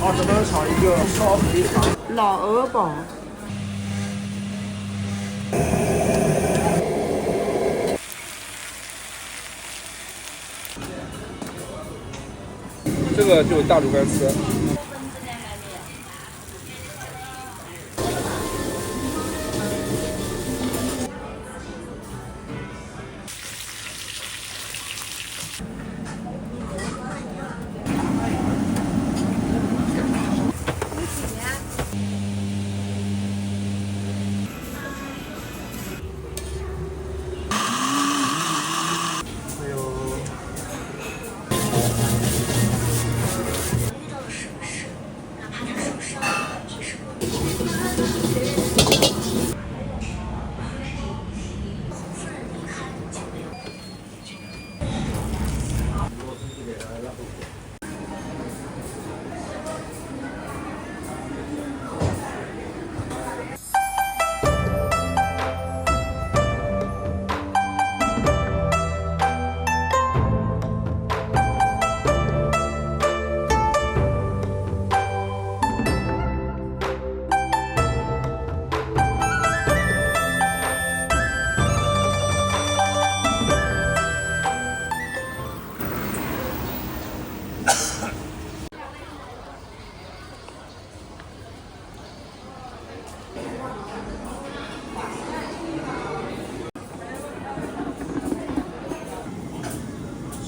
哦，这边炒一个烧肥肠，老鹅煲。这个就大煮干丝。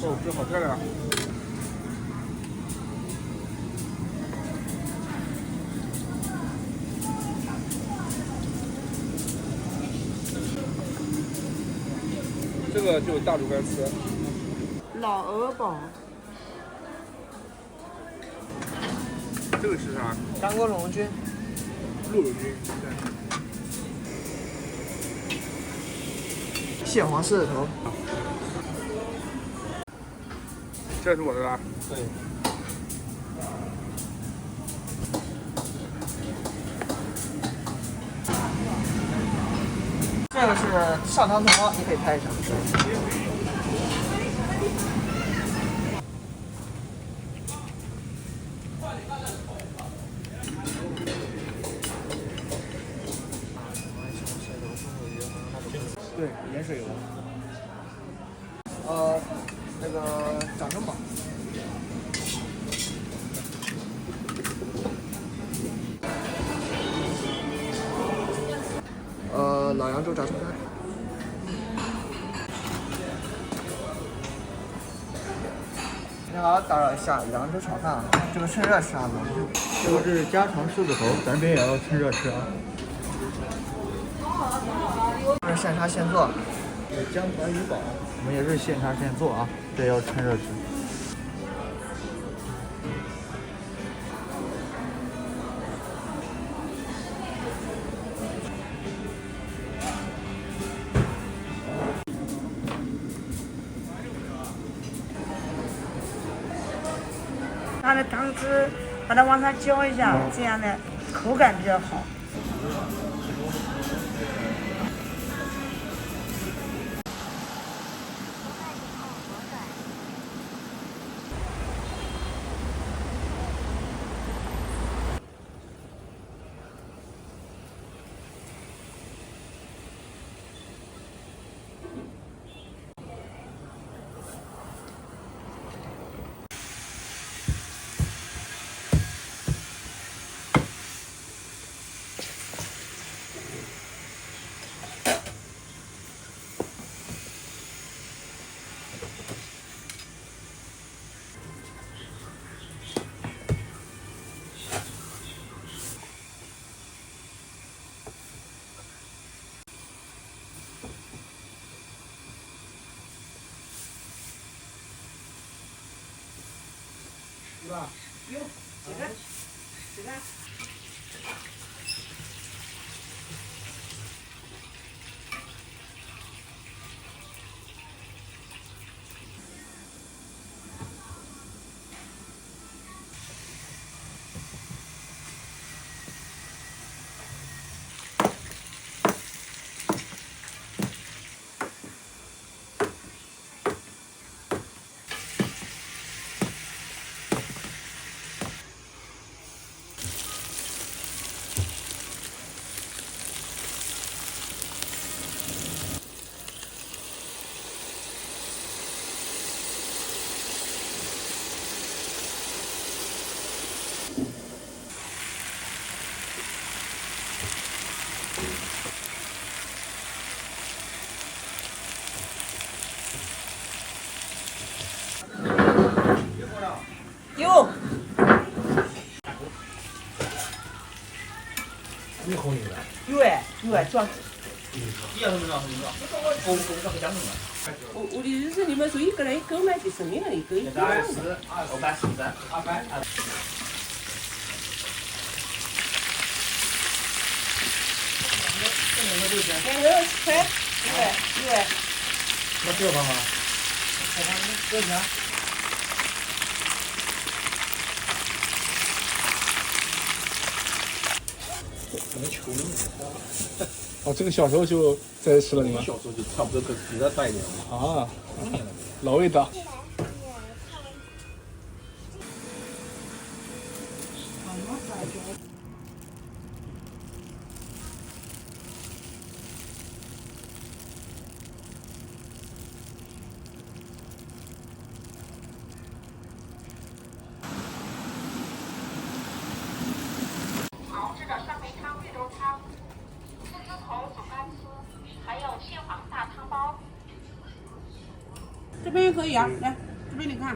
哦，这好漂亮！这个就大煮干丝。老鹅煲。这个是啥？干锅龙筋。鹿肉菌。蟹黄狮子头。这是我的吧？对。这个是上汤头，你可以拍一下。对，盐水鹅。那个掌声煲。老扬州炸葱菜。你好，打扰一下，扬州炒饭啊，这个趁热吃啊，这个是家常狮子头，咱这边也要趁热吃啊。这是现杀现做。江团鱼煲，我们也是现杀现做啊，这要趁热吃。它的汤汁把它往上浇一下，这样的口感比较好。是吧？有几个？来转。我的意思，你们说一个的购买就是你们一个一个。那这个方法，哦，这个小时候就在这吃了，你们？小时候就差不多比这大一点了。啊，老味道。熬制的酸梅汤、绿豆汤、四枝头煮干丝，还有蟹黄大汤包。这边也可以啊，来，这边你看。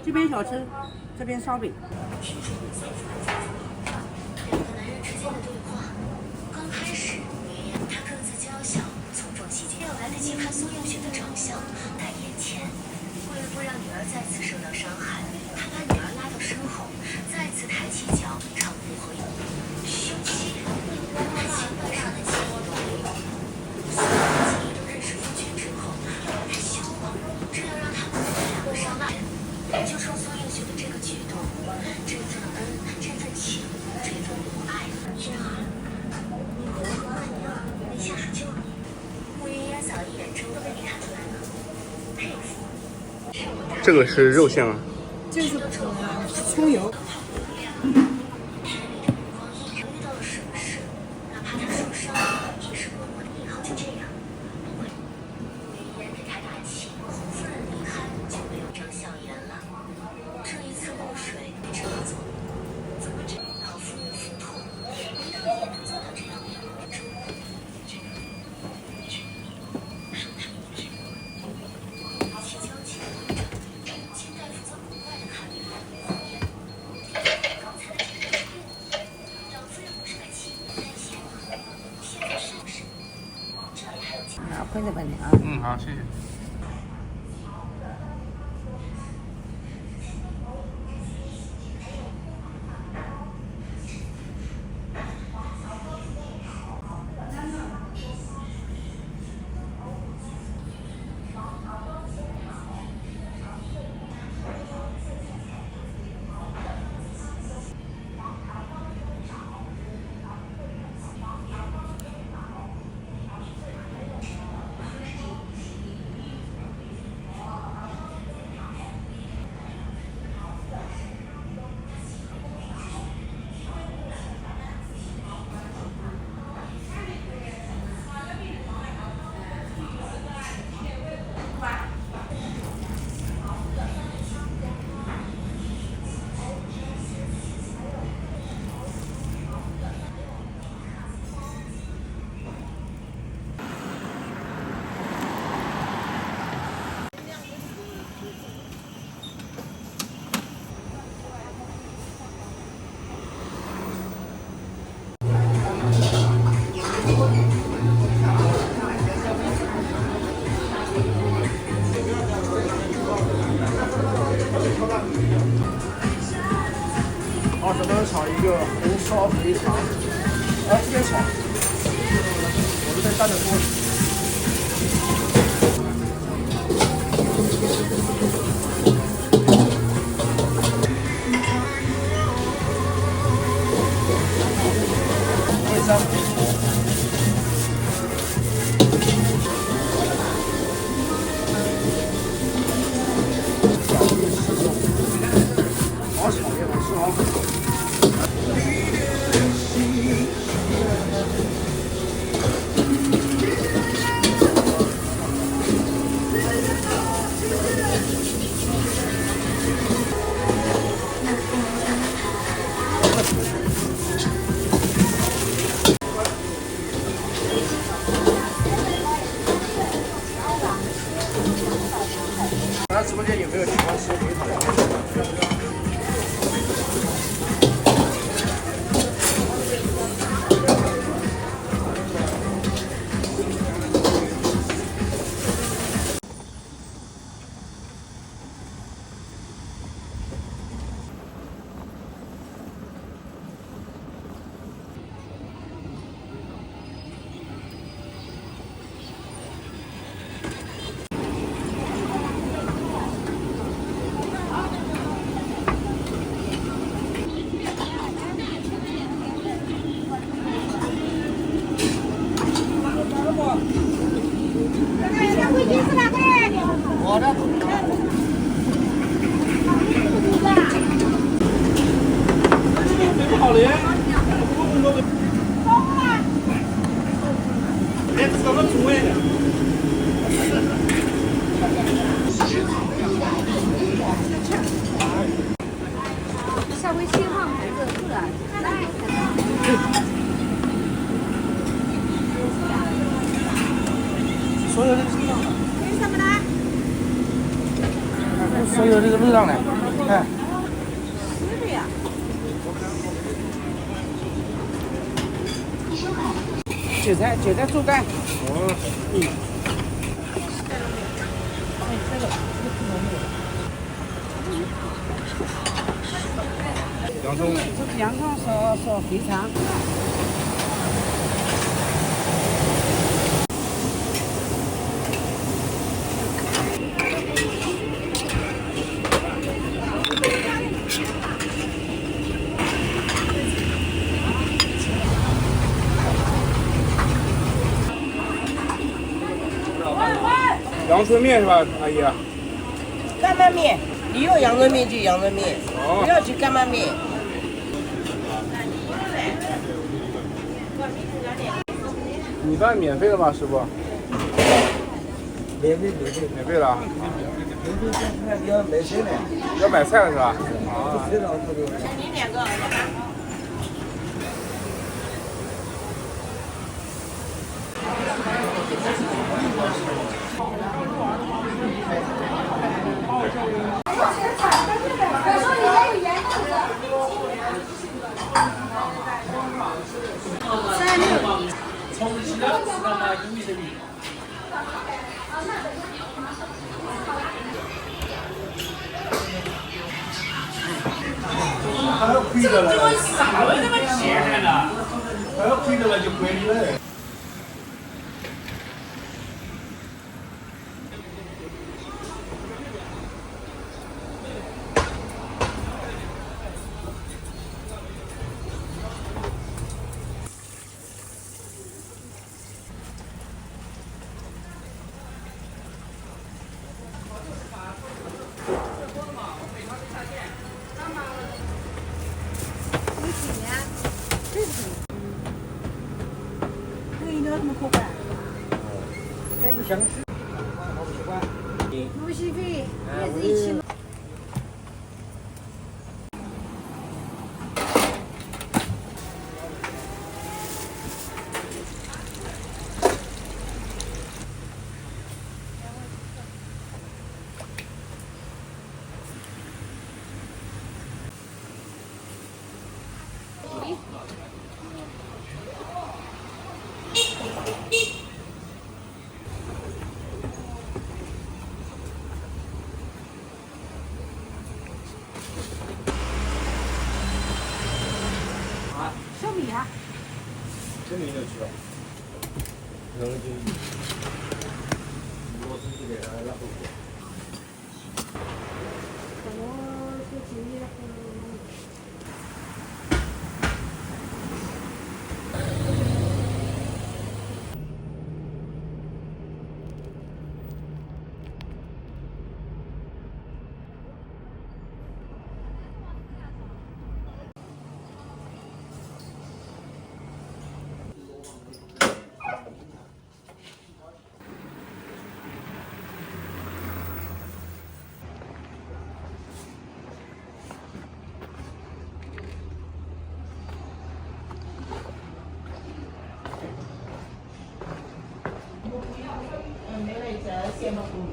这边小吃，这边烧饼。刚开始，他个子娇小，从中期间没有来得及看宋映雪的长相，但眼前，为了不让女儿再次受到伤害，他把女儿拉到身后，再次抬起脚朝幕后凶器，他前半生的记忆都没有，所有的记忆都认识夫君之后，要把他消亡，这要让他们两个伤害。就冲宋映雪的这个举动，这份恩，这份情，这份母爱，君儿，你活得慢呀，没下水救你。慕云烟早一眼中都被你看出来了，佩服。这个是肉馅吗？这是葱油。遇到了什么事，哪怕他受伤了，也是默默的以后就这样。慕云烟给他打气，红夫人离开就没有张笑颜了。这一次露水没这么做，怎么这老夫人腹痛，没有也能做到这样面目不中。齐交情，秦大夫则古怪的看了一眼黄烟，刚才的这个老夫人不是在欺你在先吗？现在是不是？这里还有啊，快点快点啊！嗯，好，谢谢。20分炒一个红烧肥肠，这边炒，我这边担着锅里。好炒也好吃啊！大家直播间有没有喜欢吃肥肠的？下回新航牌子出来。所有的是这样的，为什么呢？所有的是这样的，哎。是的呀。韭菜猪肝。洋葱，洋葱烧肥肠。阳春面是吧，阿姨？干拌面，你有阳春面就阳春面，不要去干拌面。米饭免费的吗，师傅？免费。免费了。要买菜的。要买菜了是吧？啊。你2个。还要亏的了。啥了？他妈钱了？还要亏的了就亏了。还不想吃，我不喜欢。路西费也是一起。小米啊。这里就去了。然后就，我自己给他拉后果。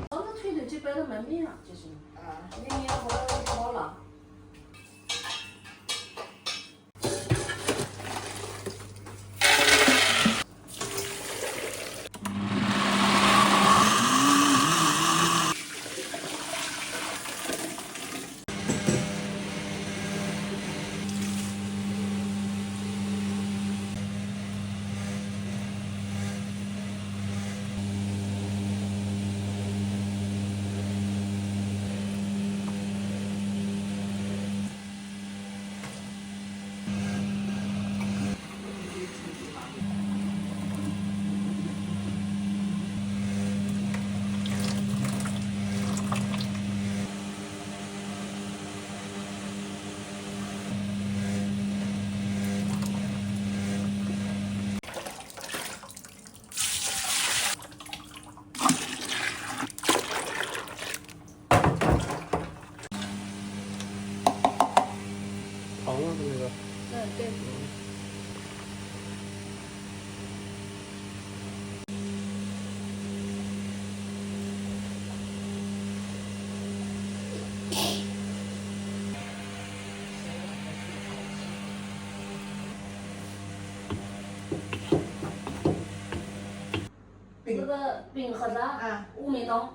我们推的这边的门面啊，这是啊，明年我好了。是那个。对。这个饼盒子5米多。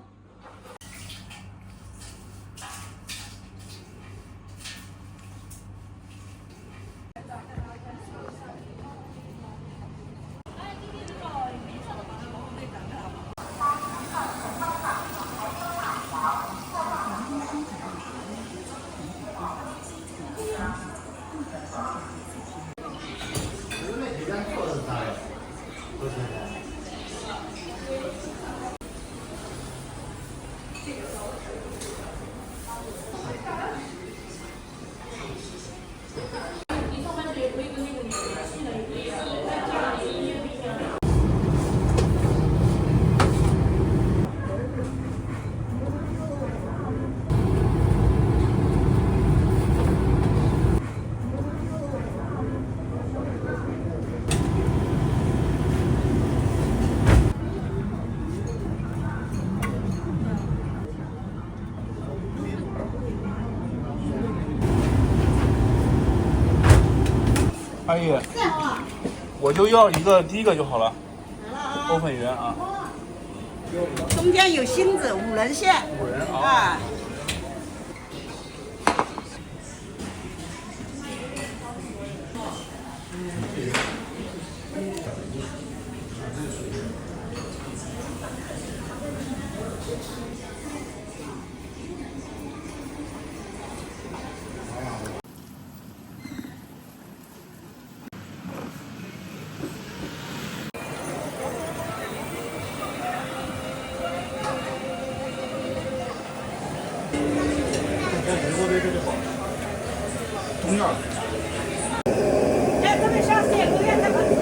阿姨，我就要一个第一个就好了，欧粉圆啊。中间有芯子，5人馅。5人啊。哎，这边下次也不愿再盆子。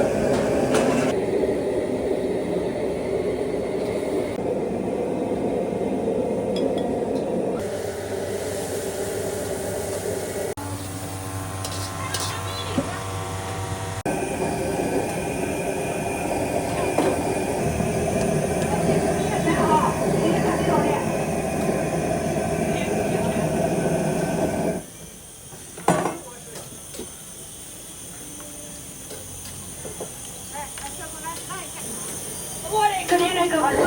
肯定那个儿子。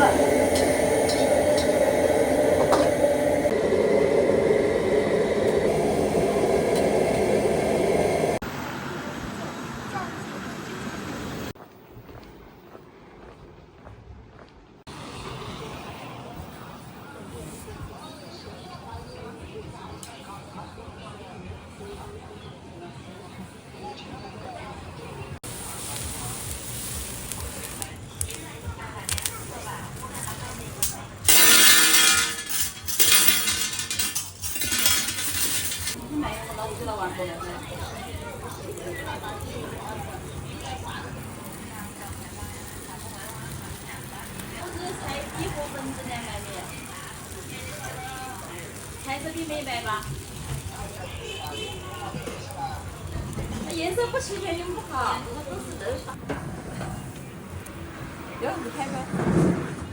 彩色比美白吧，那颜色不齐全就不好，这个都是要是开开。